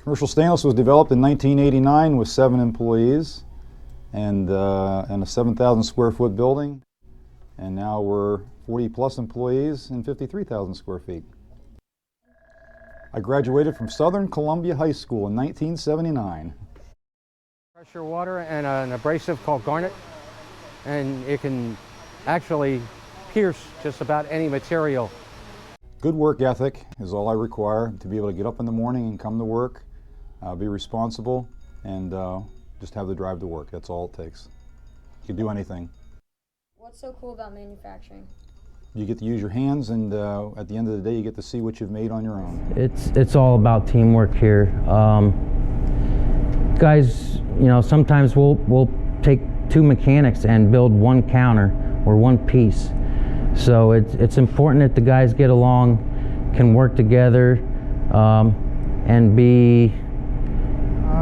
Commercial stainless was developed in 1989 with 7 employees and a 7,000 square foot building. And now we're 40 plus employees and 53,000 square feet. I graduated from Southern Columbia High School in 1979. Pressure water and an abrasive called garnet, and it can actually pierce just about any material. Good work ethic is all I require to be able to get up in the morning and come to work, be responsible, and just have the drive to work. That's all it takes. You can do anything. What's so cool about manufacturing? You get to use your hands, and at the end of the day, you get to see what you've made on your own. It's all about teamwork here. Guys, you know, sometimes we'll take 2 mechanics and build 1 counter or 1 piece. So it's important that the guys get along, can work together, and be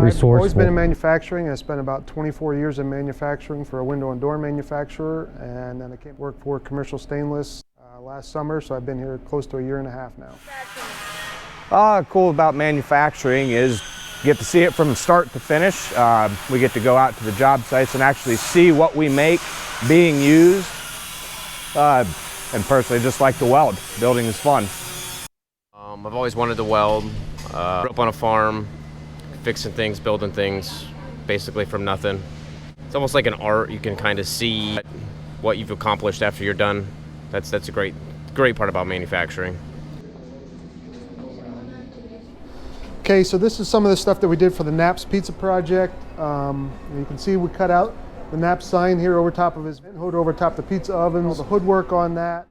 resourceful. I've always been in manufacturing. I spent about 24 years in manufacturing for a window and door manufacturer, and then I came to work for Commercial Stainless last summer, so I've been here close to a year and a half now. Cool about manufacturing is you get to see it from start to finish. We get to go out to the job sites and actually see what we make being used. And personally, just like to weld. Building is fun. I've always wanted to weld. Grew up on a farm, fixing things, building things, basically from nothing. It's almost like an art. You can kind of see what you've accomplished after you're done. That's a great part about manufacturing. Okay, so this is some of the stuff that we did for the Knapp's Pizza project. You can see we cut out the Knapp's sign here over top of his hood, over top the pizza oven, the hood work on that.